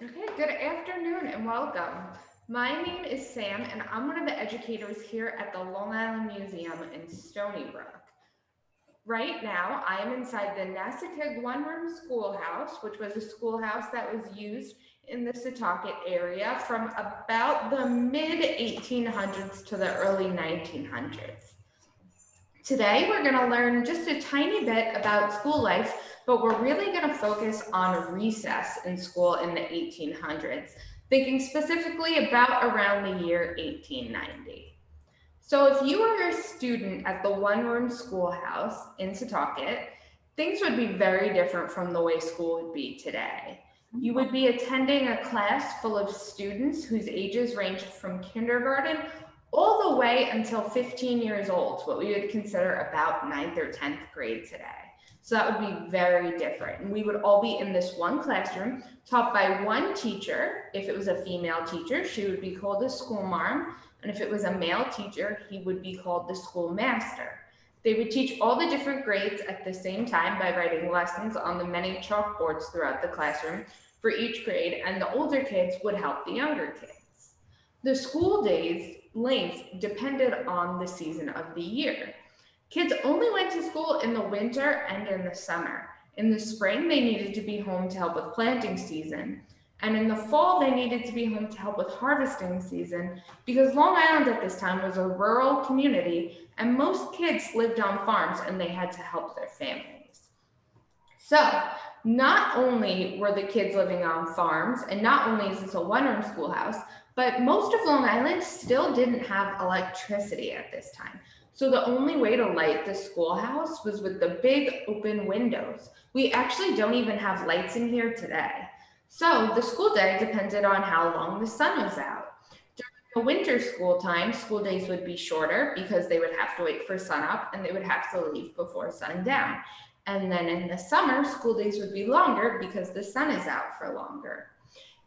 Okay, good afternoon and welcome. My name is Sam and I'm one of the educators here at the Long Island Museum in Stony Brook. Right now, I am inside the Nassakeag one-room schoolhouse, which was a schoolhouse that was used in the Setauket area from about the mid-1800s to the early 1900s. Today, we're going to learn just a tiny bit about school life, but we're really going to focus on recess in school in the 1800s, thinking specifically about around the year 1890. So if you were a student at the one-room schoolhouse in Setauket, things would be very different from the way school would be today. You would be attending a class full of students whose ages ranged from kindergarten all the way until 15 years old, what we would consider about 9th or 10th grade today. So that would be very different. And we would all be in this one classroom taught by one teacher. If it was a female teacher, she would be called a schoolmarm. And if it was a male teacher, he would be called the schoolmaster. They would teach all the different grades at the same time by writing lessons on the many chalkboards throughout the classroom for each grade, and the older kids would help the younger kids. The school days length depended on the season of the year. Kids only went to school in the winter and in the summer. In the spring, they needed to be home to help with planting season. And in the fall, they needed to be home to help with harvesting season because Long Island at this time was a rural community and most kids lived on farms and they had to help their families. So not only were the kids living on farms, and not only is this a one-room schoolhouse, but most of Long Island still didn't have electricity at this time. So the only way to light the schoolhouse was with the big open windows. We actually don't even have lights in here today. So the school day depended on how long the sun was out. During the winter school time, school days would be shorter because they would have to wait for sunup and they would have to leave before sundown. And then in the summer, school days would be longer because the sun is out for longer.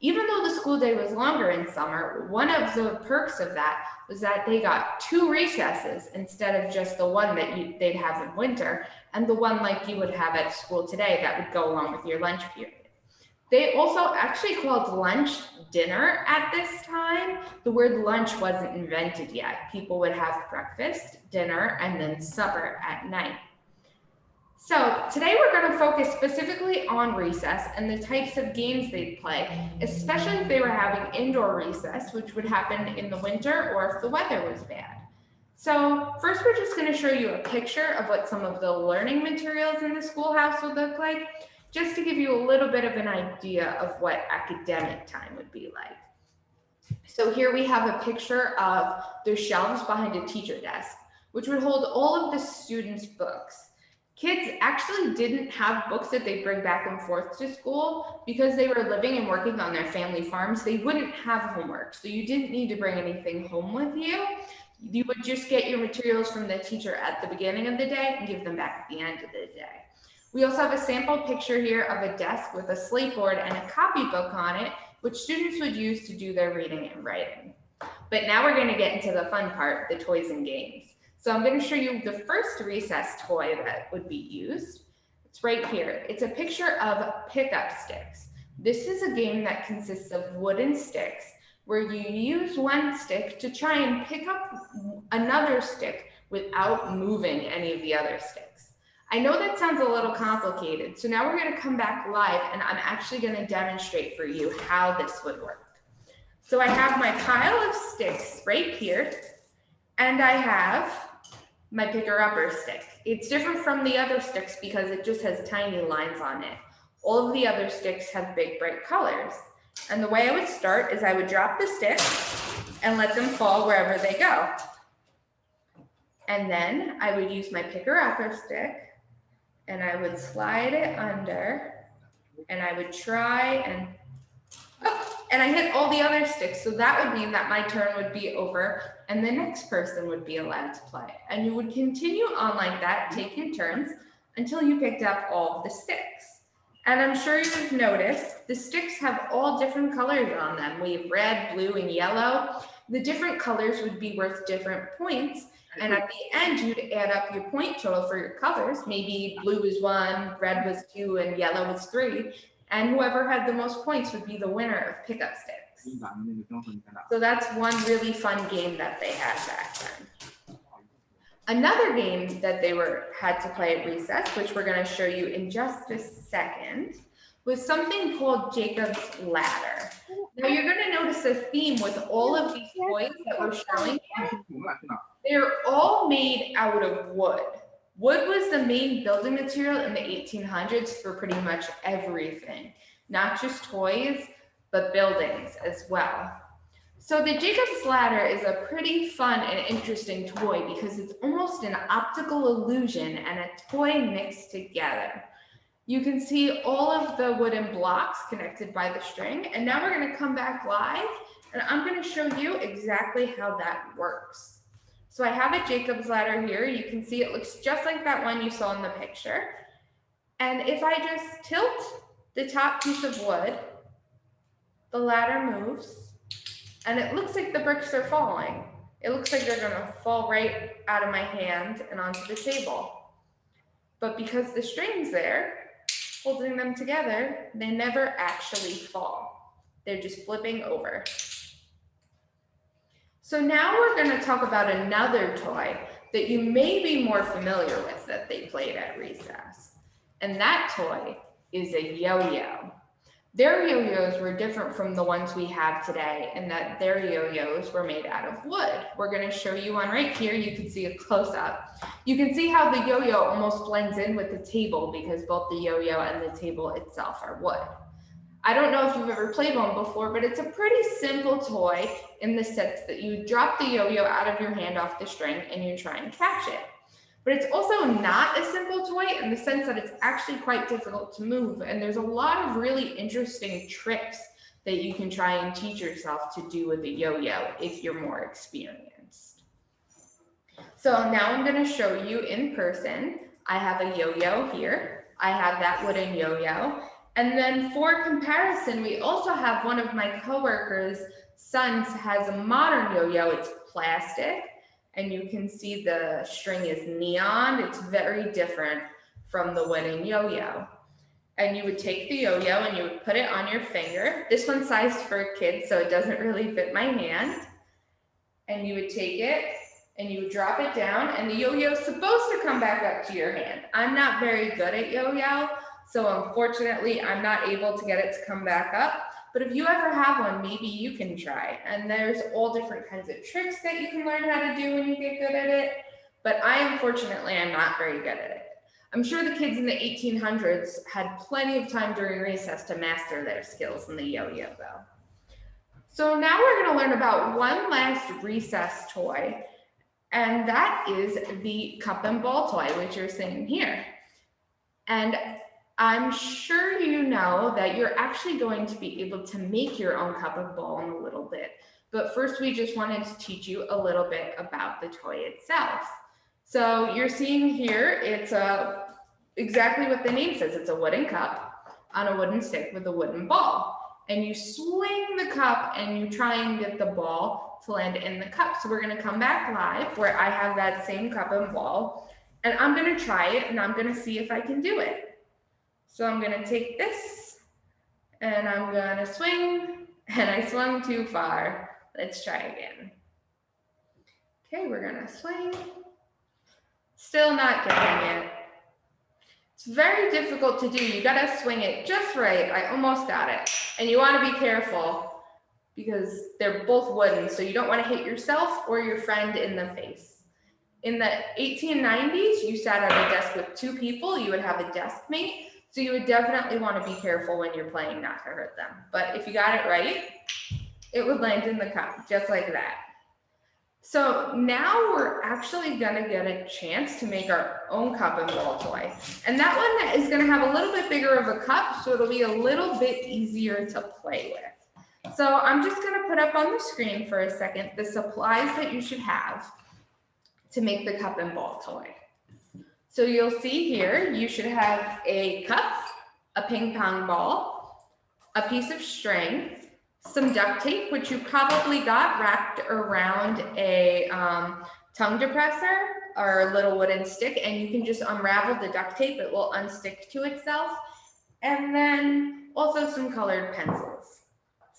Even though the school day was longer in summer, one of the perks of that was that they got 2 recesses instead of just the one that they'd have in winter and the one like you would have at school today that would go along with your lunch period. They also actually called lunch dinner at this time. The word lunch wasn't invented yet. People would have breakfast, dinner, and then supper at night. So today we're going to focus specifically on recess and the types of games they'd play, especially if they were having indoor recess, which would happen in the winter or if the weather was bad. So first we're just going to show you a picture of what some of the learning materials in the schoolhouse would look like, just to give you a little bit of an idea of what academic time would be like. So here we have a picture of the shelves behind a teacher desk, which would hold all of the students' books. Kids actually didn't have books that they bring back and forth to school because they were living and working on their family farms. They wouldn't have homework, so you didn't need to bring anything home with you. You would just get your materials from the teacher at the beginning of the day and give them back at the end of the day. We also have a sample picture here of a desk with a slate board and a copybook on it, which students would use to do their reading and writing. But now we're going to get into the fun part, the toys and games. So I'm going to show you the first recess toy that would be used. It's right here. It's a picture of pickup sticks. This is a game that consists of wooden sticks where you use one stick to try and pick up another stick without moving any of the other sticks. I know that sounds a little complicated, so now we're going to come back live and I'm actually going to demonstrate for you how this would work. So I have my pile of sticks right here, and I have my picker-upper stick. It's different from the other sticks because it just has tiny lines on it. All of the other sticks have big, bright colors. And the way I would start is I would drop the stick and let them fall wherever they go. And then I would use my picker-upper stick and I would slide it under and I would try and I hit all the other sticks. So that would mean that my turn would be over and the next person would be allowed to play. And you would continue on like that, taking turns until you picked up all of the sticks. And I'm sure you've noticed the sticks have all different colors on them. We have red, blue, and yellow. The different colors would be worth different points. And at the end, you'd add up your point total for your colors. Maybe blue was 1, red was 2, and yellow was 3. And whoever had the most points would be the winner of pickup sticks. So that's one really fun game that they had back then. Another game that they had to play at recess, which we're going to show you in just a second, was something called Jacob's Ladder. Now you're going to notice a theme with all of these toys that we're showing here. They're all made out of wood. Wood was the main building material in the 1800s for pretty much everything, not just toys, but buildings as well. So the Jacob's Ladder is a pretty fun and interesting toy because it's almost an optical illusion and a toy mixed together. You can see all of the wooden blocks connected by the string, and now we're going to come back live, and I'm going to show you exactly how that works. So I have a Jacob's Ladder here. You can see it looks just like that one you saw in the picture. And if I just tilt the top piece of wood, the ladder moves, and it looks like the bricks are falling. It looks like they're going to fall right out of my hand and onto the table. But because the string's there, holding them together, they never actually fall. They're just flipping over. So now we're going to talk about another toy that you may be more familiar with that they played at recess. And that toy is a yo-yo. Their yo-yos were different from the ones we have today in that their yo-yos were made out of wood. We're going to show you one right here. You can see a close-up. You can see how the yo-yo almost blends in with the table because both the yo-yo and the table itself are wood. I don't know if you've ever played one before, but it's a pretty simple toy in the sense that you drop the yo-yo out of your hand off the string and you try and catch it. But it's also not a simple toy in the sense that it's actually quite difficult to move. And there's a lot of really interesting tricks that you can try and teach yourself to do with a yo-yo if you're more experienced. So now I'm going to show you in person. I have a yo-yo here. I have that wooden yo-yo. And then for comparison, we also have one of my coworkers' sons has a modern yo-yo. It's plastic. And you can see the string is neon. It's very different from the wooden yo-yo. And you would take the yo-yo and you would put it on your finger. This one's sized for kids, so it doesn't really fit my hand. And you would take it and you would drop it down, and the yo-yo is supposed to come back up to your hand. I'm not very good at yo-yo, so unfortunately, I'm not able to get it to come back up. But if you ever have one, maybe you can try. And there's all different kinds of tricks that you can learn how to do when you get good at it. But unfortunately, I'm not very good at it. I'm sure the kids in the 1800s had plenty of time during recess to master their skills in the yo-yo though. So now we're going to learn about one last recess toy, and that is the cup and ball toy, which you're seeing here. And I'm sure you know that you're actually going to be able to make your own cup and ball in a little bit. But first, we just wanted to teach you a little bit about the toy itself. So you're seeing here, it's exactly what the name says. It's a wooden cup on a wooden stick with a wooden ball. And you swing the cup and you try and get the ball to land in the cup. So we're going to come back live where I have that same cup and ball. And I'm going to try it and I'm going to see if I can do it. So I'm going to take this and I'm going to swing, and I swung too far. Let's try again. Okay, we're going to swing. Still not getting it. It's very difficult to do. You got to swing it just right. I almost got it. And you want to be careful because they're both wooden, so you don't want to hit yourself or your friend in the face. In the 1890s, you sat at a desk with two people. You would have a desk mate. So you would definitely want to be careful when you're playing not to hurt them. But if you got it right, it would land in the cup, just like that. So now we're actually going to get a chance to make our own cup and ball toy. And that one is going to have a little bit bigger of a cup, so it'll be a little bit easier to play with. So I'm just going to put up on the screen for a second the supplies that you should have to make the cup and ball toy. So you'll see here, you should have a cup, a ping pong ball, a piece of string, some duct tape, which you probably got wrapped around a tongue depressor or a little wooden stick, and you can just unravel the duct tape. It will unstick to itself. And then also some colored pencils.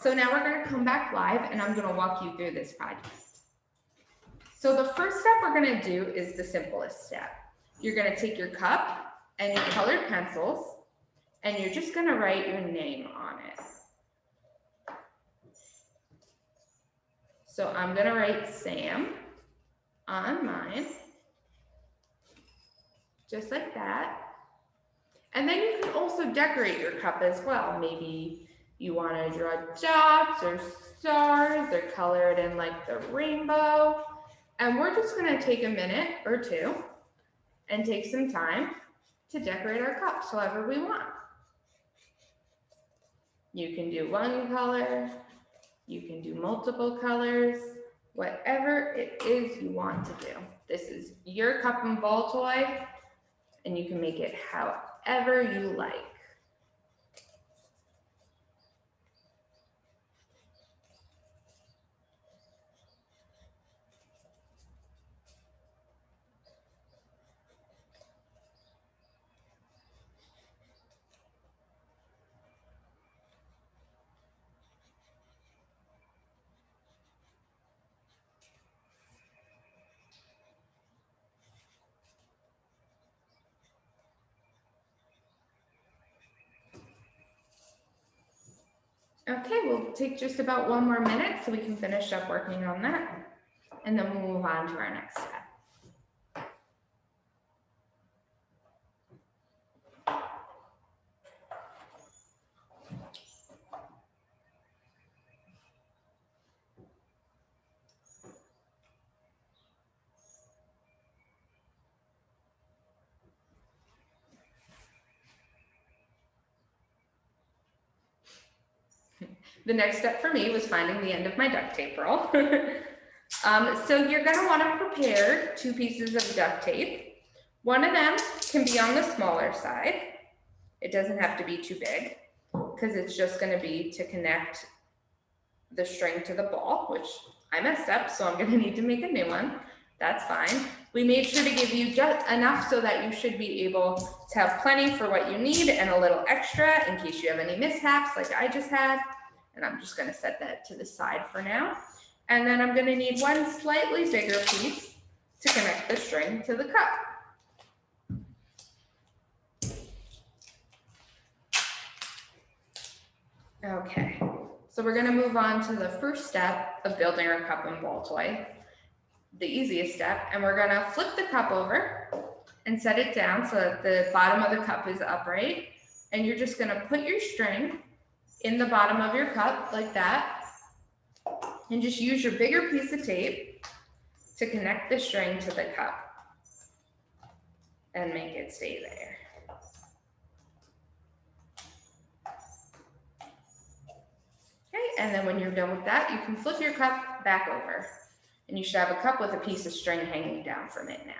So now we're going to come back live and I'm going to walk you through this project. So the first step we're going to do is the simplest step. You're going to take your cup and your colored pencils and you're just going to write your name on it. So I'm going to write Sam on mine, just like that. And then you can also decorate your cup as well. Maybe you want to draw dots or stars or color it in like the rainbow. And we're just going to take a minute or two and take some time to decorate our cups however we want. You can do one color, you can do multiple colors, whatever it is you want to do. This is your cup and ball toy, and you can make it however you like. Okay, we'll take just about one more minute so we can finish up working on that, and then we'll move on to our next step. The next step for me was finding the end of my duct tape roll. So you're going to want to prepare 2 pieces of duct tape. One of them can be on the smaller side. It doesn't have to be too big because it's just going to be to connect the string to the ball, which I messed up, so I'm going to need to make a new one. That's fine. We made sure to give you just enough so that you should be able to have plenty for what you need and a little extra in case you have any mishaps like I just had. And I'm just going to set that to the side for now. And then I'm going to need one slightly bigger piece to connect the string to the cup. Okay, so we're going to move on to the first step of building our cup and ball toy, the easiest step. And we're going to flip the cup over and set it down so that the bottom of the cup is upright. And you're just going to put your string in the bottom of your cup like that, and just use your bigger piece of tape to connect the string to the cup and make it stay there. Okay, and then when you're done with that, you can flip your cup back over, and you should have a cup with a piece of string hanging down from it now.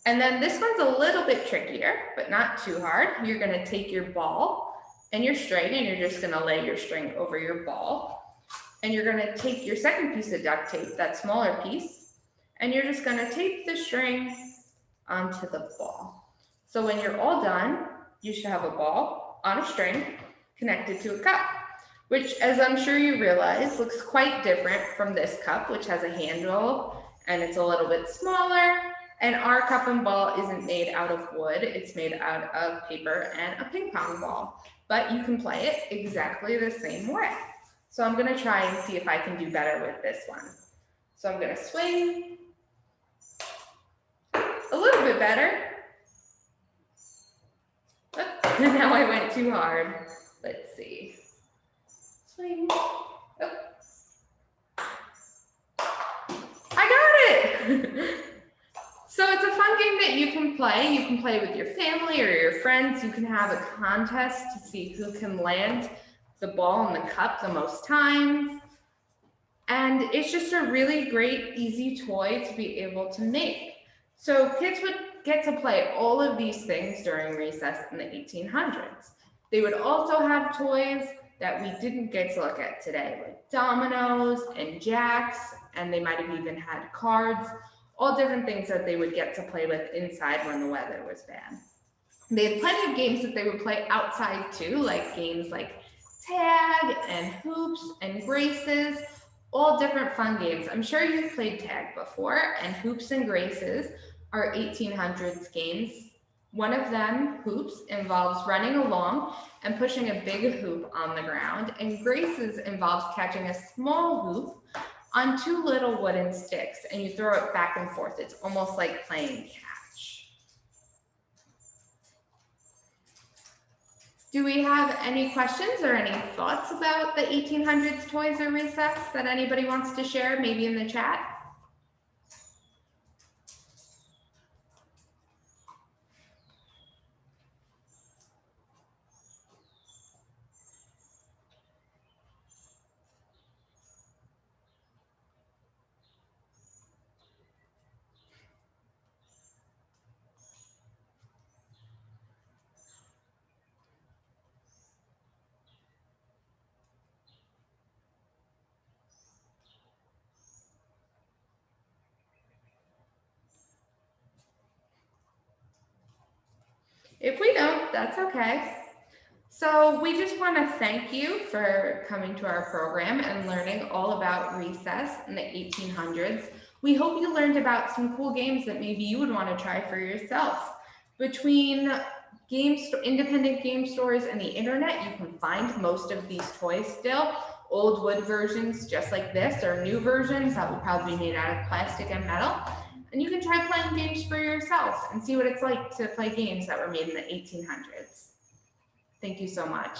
And then this one's a little bit trickier, but not too hard. You're going to take your ball and your string, and you're just going to lay your string over your ball. And you're going to take your second piece of duct tape, that smaller piece, and you're just going to tape the string onto the ball. So when you're all done, you should have a ball on a string connected to a cup, which, as I'm sure you realize, looks quite different from this cup, which has a handle and it's a little bit smaller. And our cup and ball isn't made out of wood, it's made out of paper and a ping pong ball. But you can play it exactly the same way. So I'm going to try and see if I can do better with this one. So I'm going to swing a little bit better. Oh, now I went too hard. Let's see. Swing. Oh. I got it. So it's a fun game that you can play. You can play with your family or your friends. You can have a contest to see who can land the ball in the cup the most times. And it's just a really great, easy toy to be able to make. So kids would get to play all of these things during recess in the 1800s. They would also have toys that we didn't get to look at today, like dominoes and jacks and they might have even had cards, all different things that they would get to play with inside when the weather was bad. They had plenty of games that they would play outside too, like games like tag and hoops and graces, all different fun games. I'm sure you've played tag before, and hoops and graces are 1800s games. One of them, hoops, involves running along and pushing a big hoop on the ground, and graces involves catching a small hoop on two little wooden sticks, and you throw it back and forth. It's almost like playing catch. Do we have any questions or any thoughts about the 1800s toys or recess that anybody wants to share, maybe in the chat? If we don't, that's okay. So we just want to thank you for coming to our program and learning all about recess in the 1800s. We hope you learned about some cool games that maybe you would want to try for yourself. Between independent game stores and the internet, you can find most of these toys still. Old wood versions just like this, or new versions that will probably be made out of plastic and metal. And you can try playing games for yourself and see what it's like to play games that were made in the 1800s. Thank you so much.